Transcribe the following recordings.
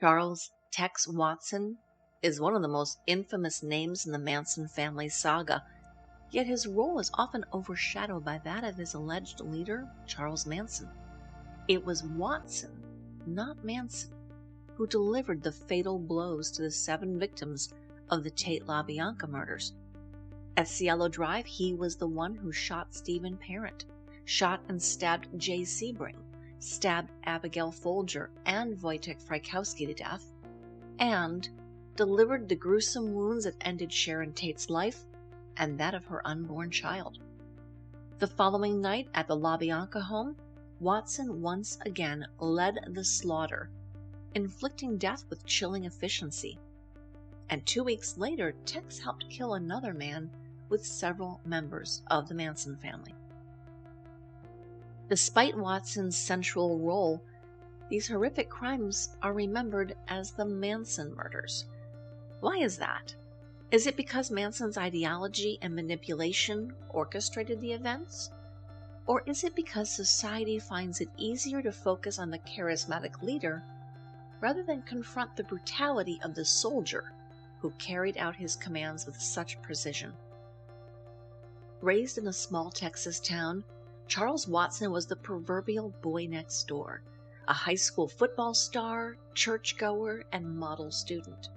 Charles Tex Watson is one of the most infamous names in the Manson family saga, yet his role is often overshadowed by that of his alleged leader, Charles Manson. It was Watson, not Manson, who delivered the fatal blows to the 7 victims of the Tate-LaBianca murders. At Cielo Drive, he was the one who shot Stephen Parent, shot and stabbed Jay Sebring, stabbed Abigail Folger and Wojciech Frykowski to death, and delivered the gruesome wounds that ended Sharon Tate's life and that of her unborn child. The following night at the LaBianca home, Watson once again led the slaughter, inflicting death with chilling efficiency. And 2 weeks later, Tex helped kill another man with several members of the Manson family. Despite Watson's central role, these horrific crimes are remembered as the Manson murders. Why is that? Is it because Manson's ideology and manipulation orchestrated the events? Or is it because society finds it easier to focus on the charismatic leader rather than confront the brutality of the soldier who carried out his commands with such precision? Raised in a small Texas town, Charles Watson was the proverbial boy next door, a high school football star, churchgoer, and model student.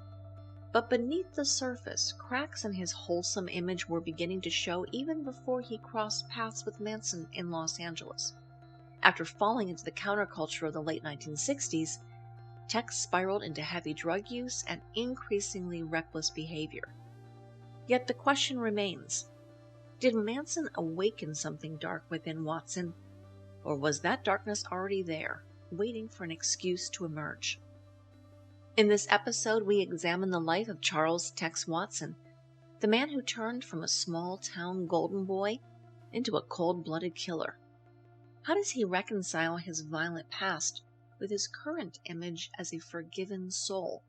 But beneath the surface, cracks in his wholesome image were beginning to show even before he crossed paths with Manson in Los Angeles. After falling into the counterculture of the late 1960s, Tex spiraled into heavy drug use and increasingly reckless behavior. Yet the question remains, did Manson awaken something dark within Watson, or was that darkness already there, waiting for an excuse to emerge? In this episode, we examine the life of Charles Tex Watson, the man who turned from a small-town golden boy into a cold-blooded killer. How does he reconcile his violent past with his current image as a forgiven soul?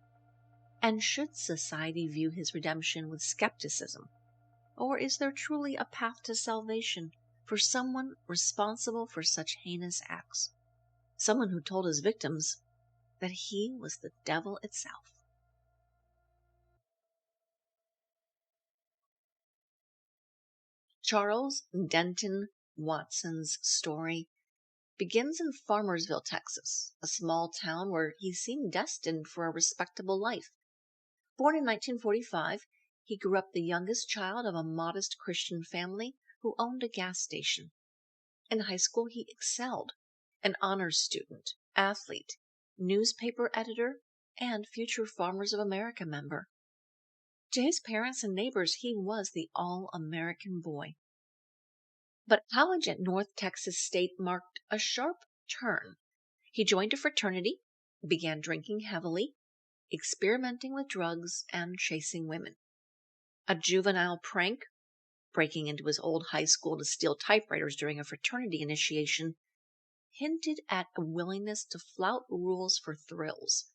And should society view his redemption with skepticism? Or is there truly a path to salvation for someone responsible for such heinous acts? Someone who told his victims that he was the devil itself. Charles Denton Watson's story begins in Farmersville, Texas, a small town where he seemed destined for a respectable life. Born in 1945, he grew up the youngest child of a modest Christian family who owned a gas station. In high school, he excelled, an honors student, athlete, newspaper editor, and future Farmers of America member. To his parents and neighbors, he was the all-American boy. But college at North Texas State marked a sharp turn. He joined a fraternity, began drinking heavily, experimenting with drugs, and chasing women. A juvenile prank, breaking into his old high school to steal typewriters during a fraternity initiation, hinted at a willingness to flout rules for thrills.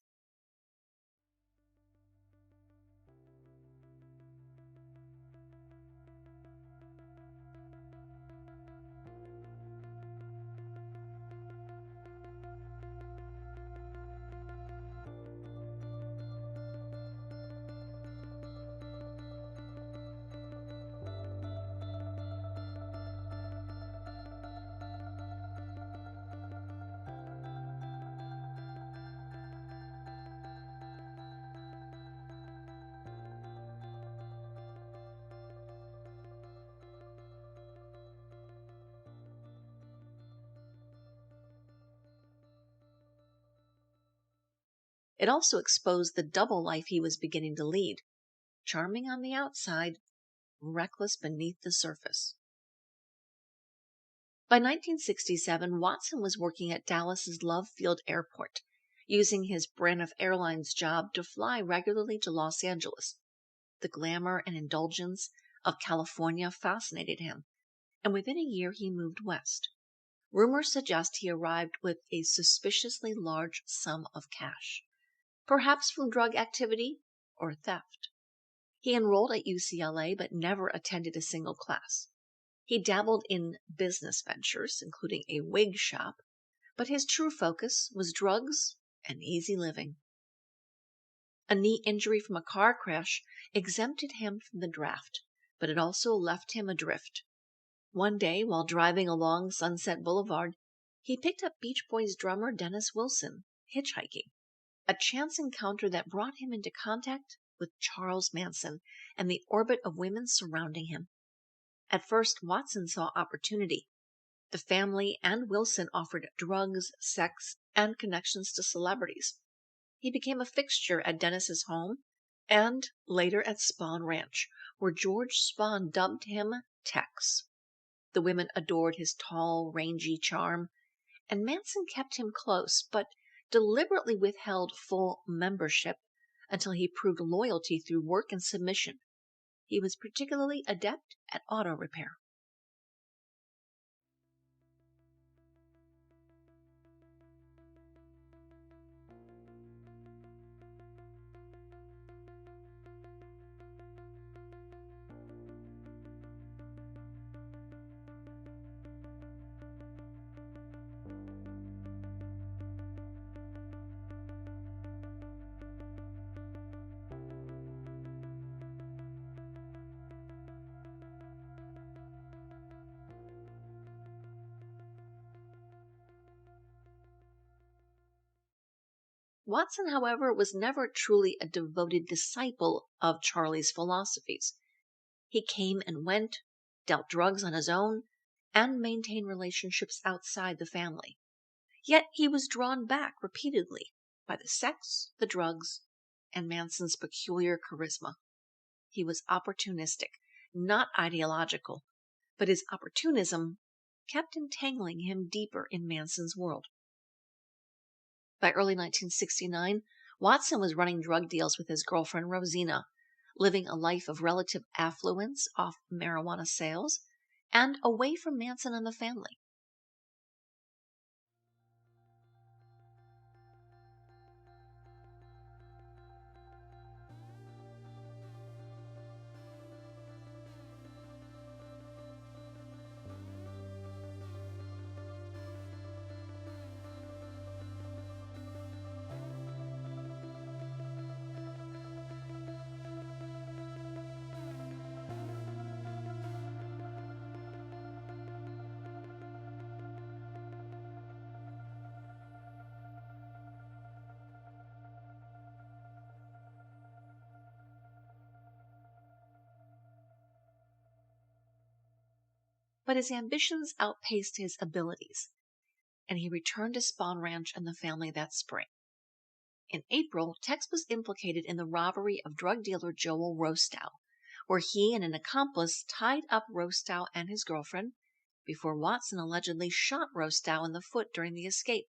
It also exposed the double life he was beginning to lead, charming on the outside, reckless beneath the surface. By 1967, Watson was working at Dallas's Love Field Airport, using his Braniff Airlines job to fly regularly to Los Angeles. The glamour and indulgence of California fascinated him, and within a year he moved west. Rumors suggest he arrived with a suspiciously large sum of cash, perhaps from drug activity or theft. He enrolled at UCLA but never attended a single class. He dabbled in business ventures, including a wig shop, but his true focus was drugs and easy living. A knee injury from a car crash exempted him from the draft, but it also left him adrift. One day, while driving along Sunset Boulevard, he picked up Beach Boys drummer Dennis Wilson hitchhiking, a chance encounter that brought him into contact with Charles Manson and the orbit of women surrounding him. At first, Watson saw opportunity. The family and Wilson offered drugs, sex, and connections to celebrities. He became a fixture at Dennis's home and later at Spahn Ranch, where George Spahn dubbed him Tex. The women adored his tall, rangy charm, and Manson kept him close, but deliberately withheld full membership until he proved loyalty through work and submission. He was particularly adept at auto repair. Watson, however, was never truly a devoted disciple of Charlie's philosophies. He came and went, dealt drugs on his own, and maintained relationships outside the family. Yet he was drawn back repeatedly by the sex, the drugs, and Manson's peculiar charisma. He was opportunistic, not ideological, but his opportunism kept entangling him deeper in Manson's world. By early 1969, Watson was running drug deals with his girlfriend Rosina, living a life of relative affluence off marijuana sales, and away from Manson and the family. But his ambitions outpaced his abilities, and he returned to Spahn Ranch and the family that spring. In April, Tex was implicated in the robbery of drug dealer Joel Rostow, where he and an accomplice tied up Rostow and his girlfriend before Watson allegedly shot Rostow in the foot during the escape.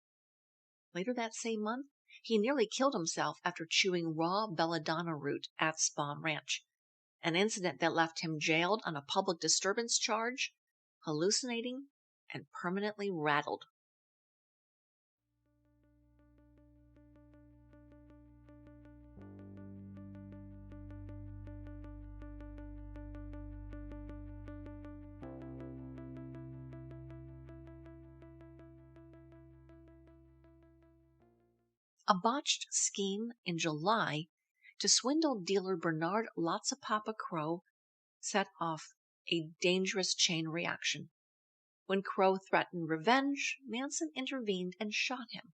Later that same month, he nearly killed himself after chewing raw belladonna root at Spahn Ranch, an incident that left him jailed on a public disturbance charge, hallucinating, and permanently rattled. A botched scheme in July to swindle dealer Bernard Lotzapapa Crow set off a dangerous chain reaction. When Crow threatened revenge, Manson intervened and shot him.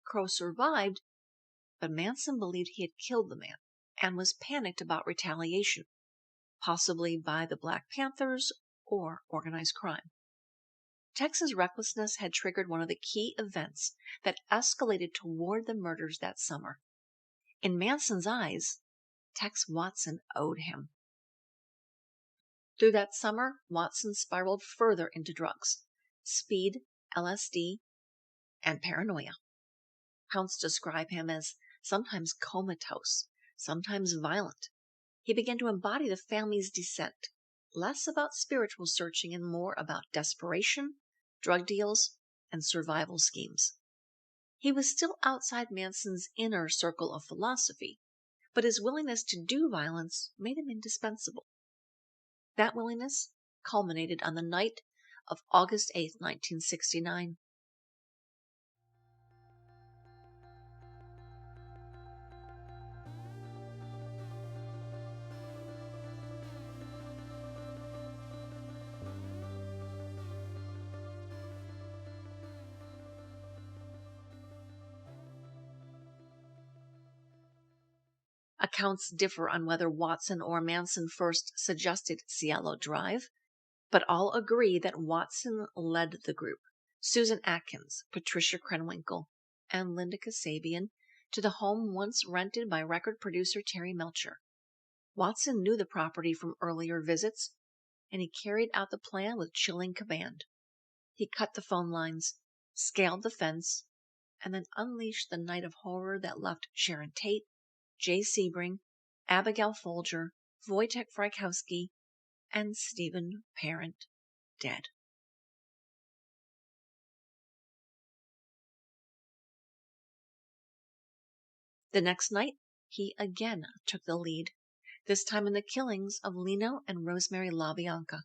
Crow survived, but Manson believed he had killed the man and was panicked about retaliation, possibly by the Black Panthers or organized crime. Tex's recklessness had triggered one of the key events that escalated toward the murders that summer. In Manson's eyes, Tex Watson owed him. Through that summer, Watson spiraled further into drugs, speed, LSD, and paranoia. Counts describe him as sometimes comatose, sometimes violent. He began to embody the family's descent, less about spiritual searching and more about desperation, drug deals, and survival schemes. He was still outside Manson's inner circle of philosophy, but his willingness to do violence made him indispensable. That willingness culminated on the night of August 8, 1969. Accounts differ on whether Watson or Manson first suggested Cielo Drive, but all agree that Watson led the group, Susan Atkins, Patricia Krenwinkel, and Linda Kasabian, to the home once rented by record producer Terry Melcher. Watson knew the property from earlier visits, and he carried out the plan with chilling command. He cut the phone lines, scaled the fence, and then unleashed the night of horror that left Sharon Tate, Jay Sebring, Abigail Folger, Wojciech Frykowski, and Stephen Parent dead. The next night, he again took the lead, this time in the killings of Lino and Rosemary LaBianca.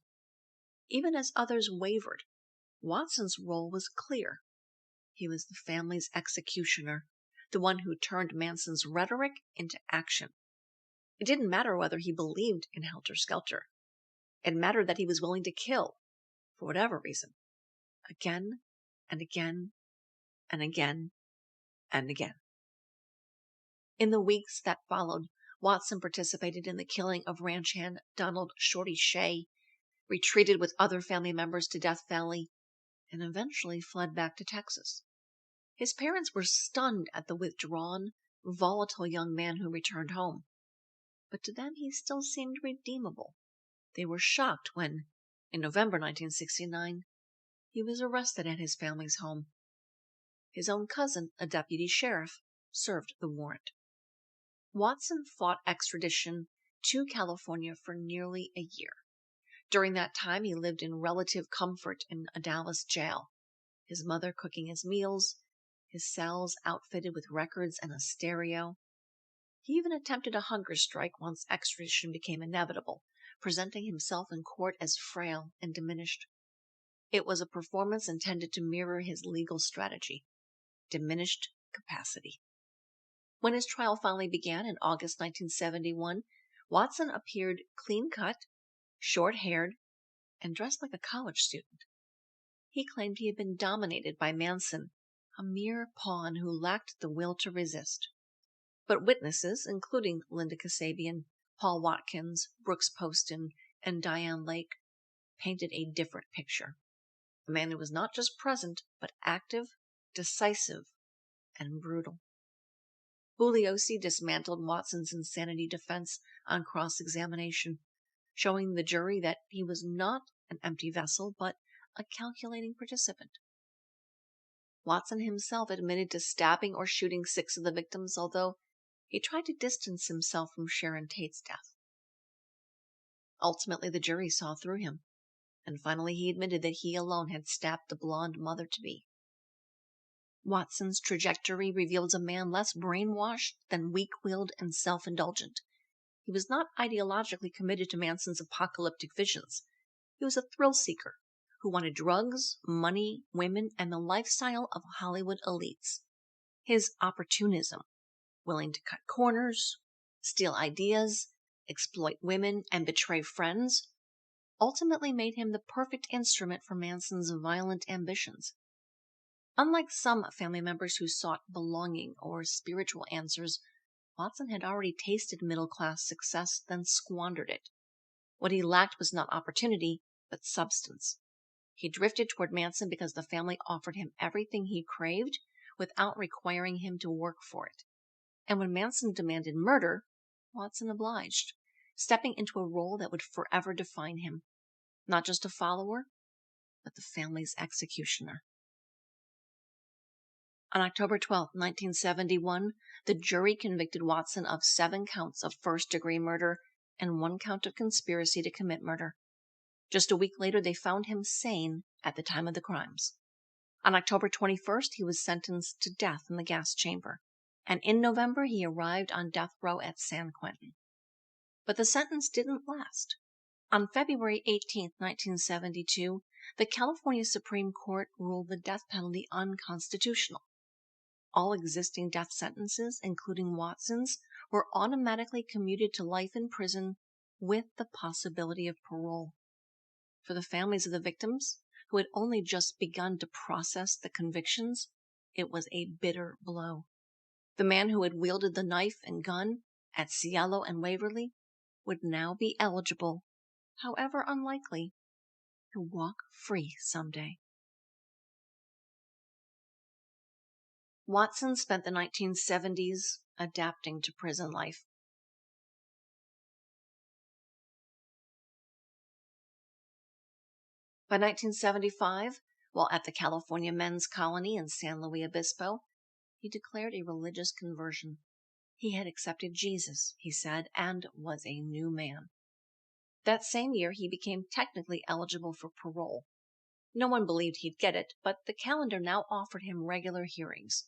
Even as others wavered, Watson's role was clear. He was the family's executioner, the one who turned Manson's rhetoric into action. It didn't matter whether he believed in helter-skelter. It mattered that he was willing to kill, for whatever reason, again and again and again and again. In the weeks that followed, Watson participated in the killing of ranch hand Donald Shorty Shea, retreated with other family members to Death Valley, and eventually fled back to Texas. His parents were stunned at the withdrawn, volatile young man who returned home. But to them he still seemed redeemable. They were shocked when, in November 1969, he was arrested at his family's home. His own cousin, a deputy sheriff, served the warrant. Watson fought extradition to California for nearly a year. During that time, he lived in relative comfort in a Dallas jail, his mother cooking his meals, his cells outfitted with records and a stereo. He even attempted a hunger strike once extradition became inevitable, presenting himself in court as frail and diminished. It was a performance intended to mirror his legal strategy, diminished capacity. When his trial finally began in August 1971, Watson appeared clean-cut, short-haired, and dressed like a college student. He claimed he had been dominated by Manson, a mere pawn who lacked the will to resist. But witnesses, including Linda Kasabian, Paul Watkins, Brooks Poston, and Diane Lake, painted a different picture. A man who was not just present, but active, decisive, and brutal. Bugliosi dismantled Watson's insanity defense on cross-examination, showing the jury that he was not an empty vessel, but a calculating participant. Watson himself admitted to stabbing or shooting 6 of the victims, although he tried to distance himself from Sharon Tate's death. Ultimately, the jury saw through him, and finally he admitted that he alone had stabbed the blonde mother-to-be. Watson's trajectory reveals a man less brainwashed than weak-willed and self-indulgent. He was not ideologically committed to Manson's apocalyptic visions. He was a thrill-seeker who wanted drugs, money, women, and the lifestyle of Hollywood elites. His opportunism, willing to cut corners, steal ideas, exploit women, and betray friends, ultimately made him the perfect instrument for Manson's violent ambitions. Unlike some family members who sought belonging or spiritual answers, Watson had already tasted middle-class success, then squandered it. What he lacked was not opportunity, but substance. He drifted toward Manson because the family offered him everything he craved without requiring him to work for it. And when Manson demanded murder, Watson obliged, stepping into a role that would forever define him. Not just a follower, but the family's executioner. On October 12, 1971, the jury convicted Watson of 7 counts of first-degree murder and 1 count of conspiracy to commit murder. Just a week later, they found him sane at the time of the crimes. On October 21st, he was sentenced to death in the gas chamber, and in November, he arrived on death row at San Quentin. But the sentence didn't last. On February 18, 1972, the California Supreme Court ruled the death penalty unconstitutional. All existing death sentences, including Watson's, were automatically commuted to life in prison with the possibility of parole. For the families of the victims, who had only just begun to process the convictions, it was a bitter blow. The man who had wielded the knife and gun at Cielo and Waverly would now be eligible, however unlikely, to walk free someday. Watson spent the 1970s adapting to prison life. By 1975, while at the California Men's Colony in San Luis Obispo, he declared a religious conversion. He had accepted Jesus, he said, and was a new man. That same year, he became technically eligible for parole. No one believed he'd get it, but the calendar now offered him regular hearings,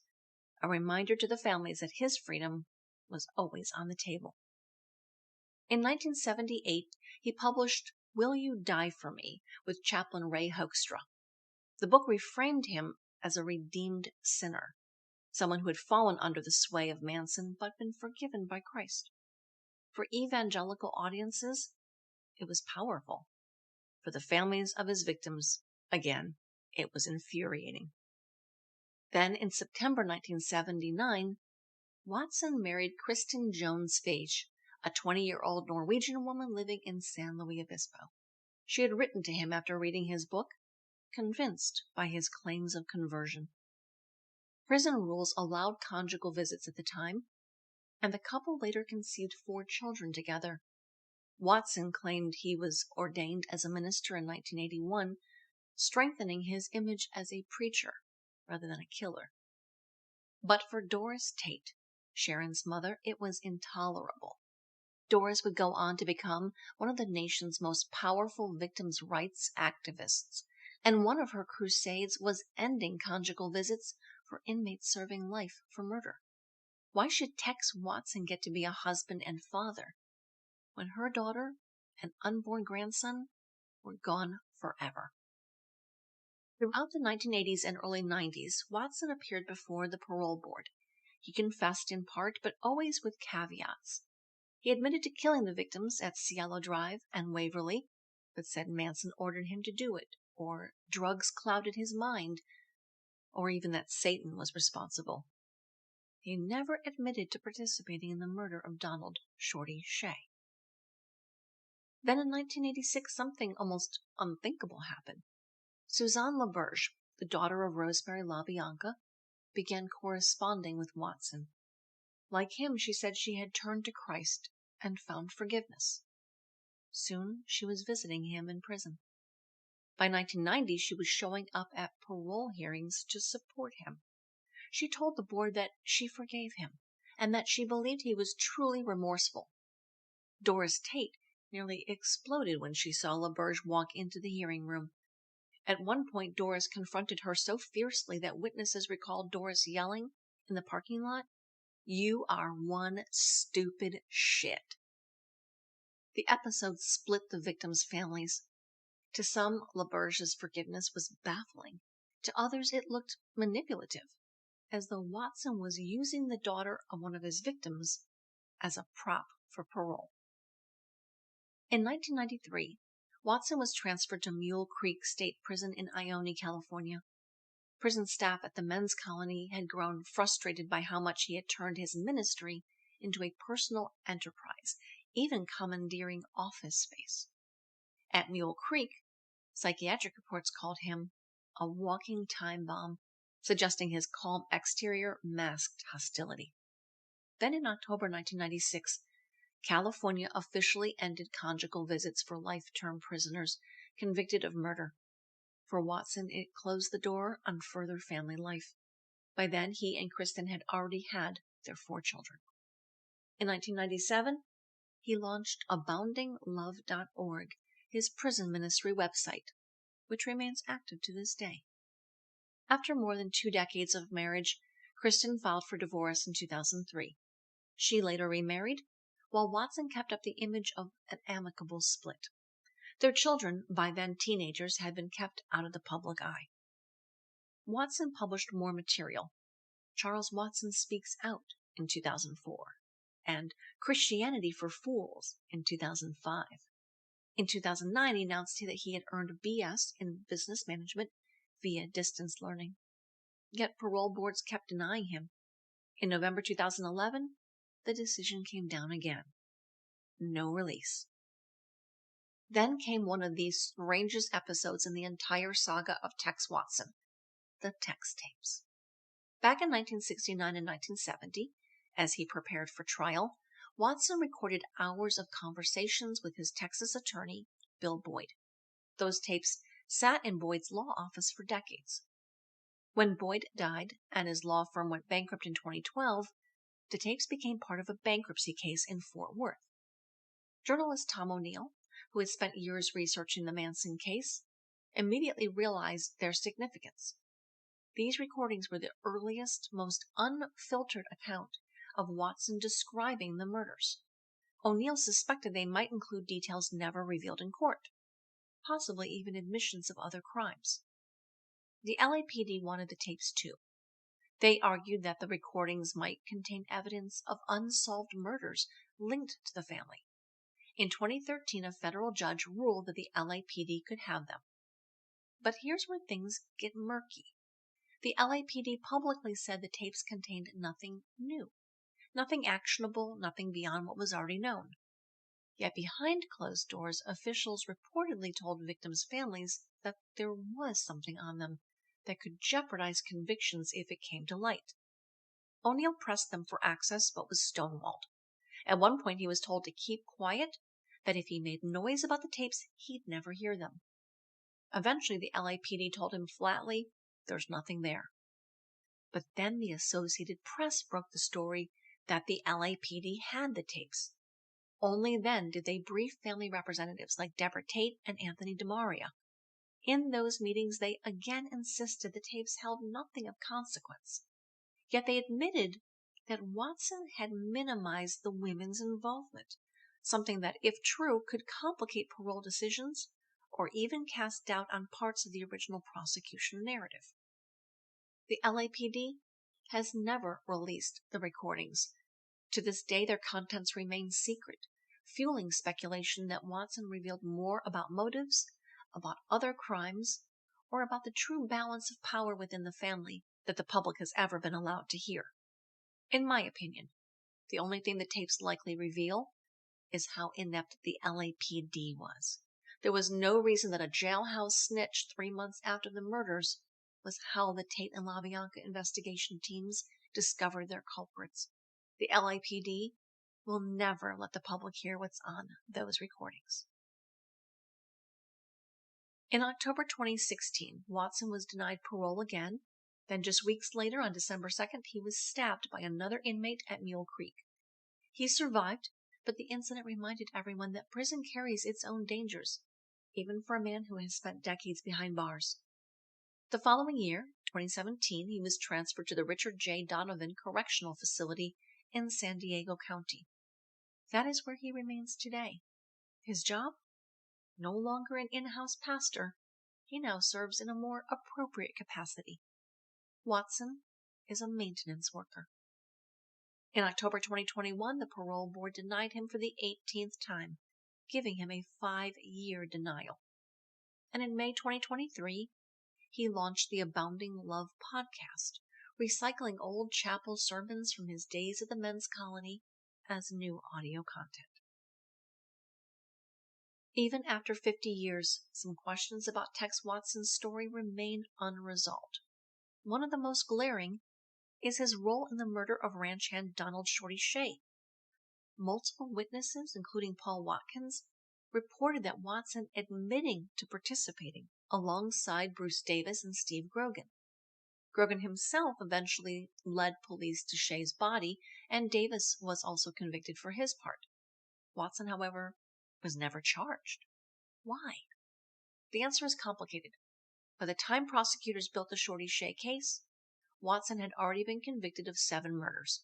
a reminder to the families that his freedom was always on the table. In 1978, he published Will You Die For Me with Chaplain Ray Hoekstra. The book reframed him as a redeemed sinner, someone who had fallen under the sway of Manson but been forgiven by Christ. For evangelical audiences, it was powerful. For the families of his victims, again, it was infuriating. Then, in September 1979, Watson married Kristen Jones Fage, a 20-year-old Norwegian woman living in San Luis Obispo. She had written to him after reading his book, convinced by his claims of conversion. Prison rules allowed conjugal visits at the time, and the couple later conceived 4 children together. Watson claimed he was ordained as a minister in 1981, strengthening his image as a preacher rather than a killer. But for Doris Tate, Sharon's mother, it was intolerable. Doris would go on to become one of the nation's most powerful victims' rights activists, and one of her crusades was ending conjugal visits for inmates serving life for murder. Why should Tex Watson get to be a husband and father when her daughter and unborn grandson were gone forever? Throughout the 1980s and early 90s, Watson appeared before the parole board. He confessed in part, but always with caveats. He admitted to killing the victims at Cielo Drive and Waverly, but said Manson ordered him to do it, or drugs clouded his mind, or even that Satan was responsible. He never admitted to participating in the murder of Donald Shorty Shea. Then in 1986, something almost unthinkable happened. Suzanne LaBerge, the daughter of Rosemary LaBianca, began corresponding with Watson. Like him, she said she had turned to Christ and found forgiveness. Soon, she was visiting him in prison. By 1990, she was showing up at parole hearings to support him. She told the board that she forgave him and that she believed he was truly remorseful. Doris Tate nearly exploded when she saw LaBerge walk into the hearing room. At one point, Doris confronted her so fiercely that witnesses recalled Doris yelling in the parking lot, "You are one stupid shit." The episode split the victims' families. To some, LaBerge's forgiveness was baffling. To others, it looked manipulative, as though Watson was using the daughter of one of his victims as a prop for parole. In 1993, Watson was transferred to Mule Creek State Prison in Ione, California. Prison staff at the men's colony had grown frustrated by how much he had turned his ministry into a personal enterprise, even commandeering office space. At Mule Creek, psychiatric reports called him a walking time bomb, suggesting his calm exterior masked hostility. Then in October 1996, California officially ended conjugal visits for life-term prisoners convicted of murder. For Watson, it closed the door on further family life. By then, he and Kristen had already had their 4 children. In 1997, he launched aboundinglove.org, his prison ministry website, which remains active to this day. After more than 2 decades of marriage, Kristen filed for divorce in 2003. She later remarried, while Watson kept up the image of an amicable split. Their children, by then teenagers, had been kept out of the public eye. Watson published more material. Charles Watson Speaks Out in 2004, and Christianity for Fools in 2005. In 2009, he announced that he had earned BS in business management via distance learning. Yet parole boards kept denying him. In November 2011, the decision came down again. No release. Then came one of the strangest episodes in the entire saga of Tex Watson, the Tex tapes. Back in 1969 and 1970, as he prepared for trial, Watson recorded hours of conversations with his Texas attorney, Bill Boyd. Those tapes sat in Boyd's law office for decades. When Boyd died and his law firm went bankrupt in 2012, the tapes became part of a bankruptcy case in Fort Worth. Journalist Tom O'Neill, who had spent years researching the Manson case, immediately realized their significance. These recordings were the earliest, most unfiltered account of Watson describing the murders. O'Neill suspected they might include details never revealed in court, possibly even admissions of other crimes. The LAPD wanted the tapes too. They argued that the recordings might contain evidence of unsolved murders linked to the family. In 2013, a federal judge ruled that the LAPD could have them. But here's where things get murky. The LAPD publicly said the tapes contained nothing new, nothing actionable, nothing beyond what was already known. Yet behind closed doors, officials reportedly told victims' families that there was something on them that could jeopardize convictions if it came to light. O'Neill pressed them for access but was stonewalled. At one point he was told to keep quiet, that if he made noise about the tapes, he'd never hear them. Eventually the LAPD told him flatly, there's nothing there. But then the Associated Press broke the story that the LAPD had the tapes. Only then did they brief family representatives like Deborah Tate and Anthony DeMaria. In those meetings, they again insisted the tapes held nothing of consequence. Yet they admitted that Watson had minimized the women's involvement, something that, if true, could complicate parole decisions or even cast doubt on parts of the original prosecution narrative. The LAPD has never released the recordings. To this day, their contents remain secret, fueling speculation that Watson revealed more about motives, about other crimes, or about the true balance of power within the family that the public has ever been allowed to hear. In my opinion, the only thing the tapes likely reveal is how inept the LAPD was. There was no reason that a jailhouse snitch 3 months after the murders was how the Tate-LaBianca investigation teams discovered their culprits. The LAPD will never let the public hear what's on those recordings. In October 2016, Watson was denied parole again. Then just weeks later, on December 2nd, he was stabbed by another inmate at Mule Creek. He survived, but the incident reminded everyone that prison carries its own dangers, even for a man who has spent decades behind bars. The following year, 2017, he was transferred to the Richard J. Donovan Correctional Facility in San Diego County. That is where he remains today. His job? No longer an in-house pastor. He now serves in a more appropriate capacity. Watson is a maintenance worker. In October 2021, the parole board denied him for the 18th time, giving him a 5-year denial. And in May 2023, he launched the Abounding Love podcast, recycling old chapel sermons from his days at the men's colony as new audio content. Even after 50 years, some questions about Tex Watson's story remain unresolved. One of the most glaring is his role in the murder of ranch hand Donald Shorty Shea. Multiple witnesses, including Paul Watkins, reported that Watson admitting to participating alongside Bruce Davis and Steve Grogan. Grogan himself eventually led police to Shea's body, and Davis was also convicted for his part. Watson, however, was never charged. Why? The answer is complicated. By the time prosecutors built the Shorty Shea case, Watson had already been convicted of 7 murders.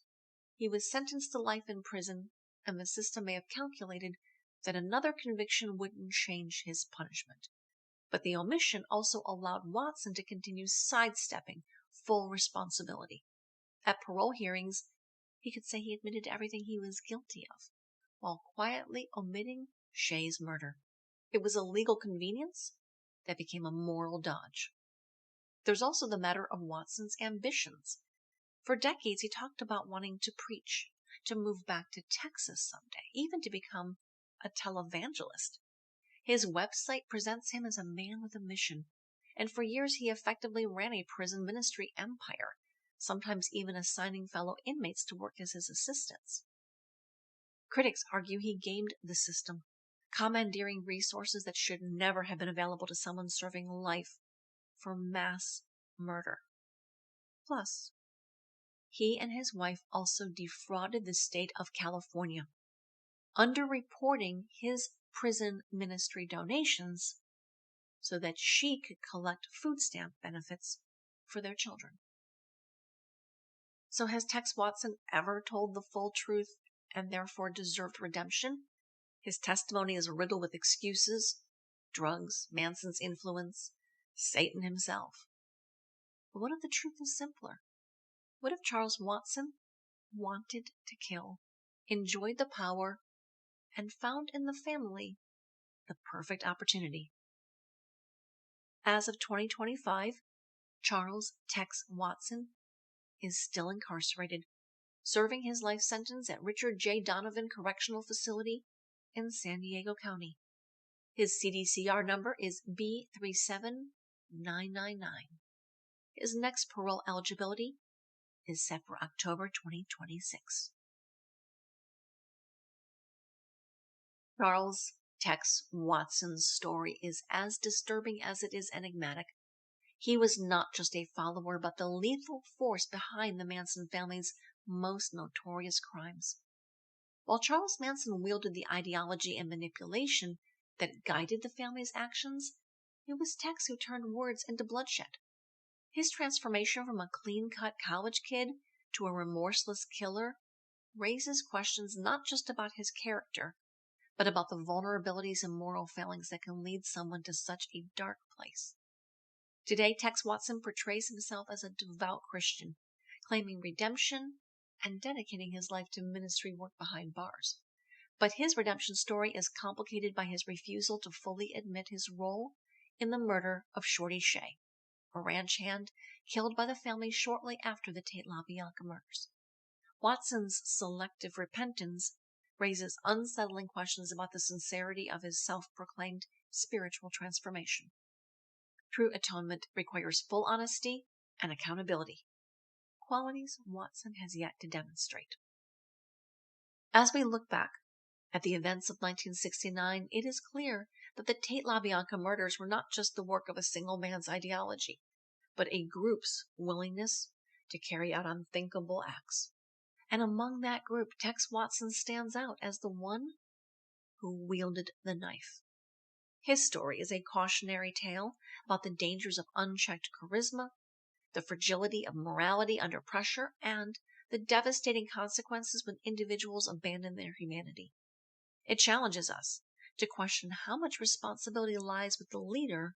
He was sentenced to life in prison, and the system may have calculated that another conviction wouldn't change his punishment. But the omission also allowed Watson to continue sidestepping full responsibility. At parole hearings, he could say he admitted to everything he was guilty of, while quietly omitting Shea's murder. It was a legal convenience that became a moral dodge. There's also the matter of Watson's ambitions. For decades, he talked about wanting to preach, to move back to Texas someday, even to become a televangelist. His website presents him as a man with a mission, and for years he effectively ran a prison ministry empire, sometimes even assigning fellow inmates to work as his assistants. Critics argue he gamed the system, commandeering resources that should never have been available to someone serving life for mass murder. Plus, he and his wife also defrauded the state of California, underreporting his prison ministry donations so that she could collect food stamp benefits for their children. So has Tex Watson ever told the full truth and therefore deserved redemption? His testimony is riddled with excuses, drugs, Manson's influence, Satan himself. But what if the truth is simpler? What if Charles Watson wanted to kill, enjoyed the power, and found in the family the perfect opportunity? As of 2025, Charles Tex Watson is still incarcerated, serving his life sentence at Richard J. Donovan Correctional Facility in San Diego County. His CDCR number is B37999. His next parole eligibility is set for October 2026. Charles Tex Watson's story is as disturbing as it is enigmatic. He was not just a follower, but the lethal force behind the Manson family's most notorious crimes. While Charles Manson wielded the ideology and manipulation that guided the family's actions, it was Tex who turned words into bloodshed. His transformation from a clean-cut college kid to a remorseless killer raises questions not just about his character, but about the vulnerabilities and moral failings that can lead someone to such a dark place. Today, Tex Watson portrays himself as a devout Christian, claiming redemption and dedicating his life to ministry work behind bars. But his redemption story is complicated by his refusal to fully admit his role in the murder of Shorty Shea, a ranch hand killed by the family shortly after the Tate-LaBianca murders. Watson's selective repentance raises unsettling questions about the sincerity of his self-proclaimed spiritual transformation. True atonement requires full honesty and accountability, qualities Watson has yet to demonstrate. As we look back at the events of 1969, it is clear that the Tate-LaBianca murders were not just the work of a single man's ideology, but a group's willingness to carry out unthinkable acts. And among that group, Tex Watson stands out as the one who wielded the knife. His story is a cautionary tale about the dangers of unchecked charisma, the fragility of morality under pressure, and the devastating consequences when individuals abandon their humanity. It challenges us to question how much responsibility lies with the leader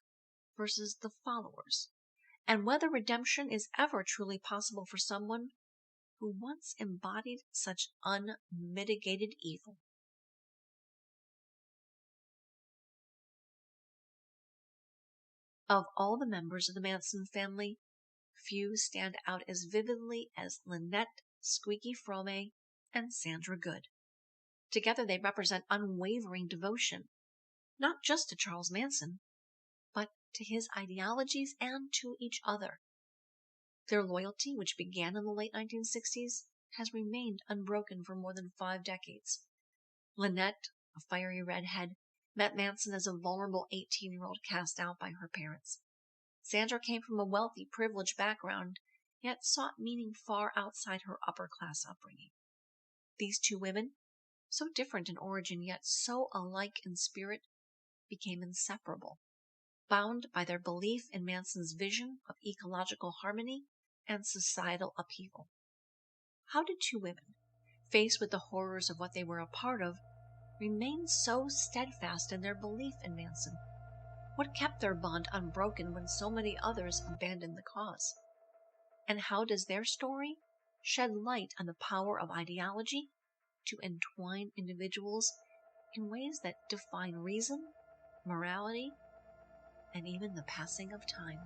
versus the followers, and whether redemption is ever truly possible for someone who once embodied such unmitigated evil. Of all the members of the Manson family, few stand out as vividly as Lynette Squeaky Frome and Sandra Good. Together they represent unwavering devotion, not just to Charles Manson, but to his ideologies and to each other. Their loyalty, which began in the late 1960s, has remained unbroken for more than 5 decades. Lynette, a fiery redhead, met Manson as a vulnerable 18-year-old cast out by her parents. Sandra came from a wealthy, privileged background, yet sought meaning far outside her upper-class upbringing. These 2 women, so different in origin yet so alike in spirit, became inseparable, bound by their belief in Manson's vision of ecological harmony and societal upheaval. How did 2 women, faced with the horrors of what they were a part of, remain so steadfast in their belief in Manson? What kept their bond unbroken when so many others abandoned the cause? And how does their story shed light on the power of ideology to entwine individuals in ways that define reason, morality, and even the passing of time?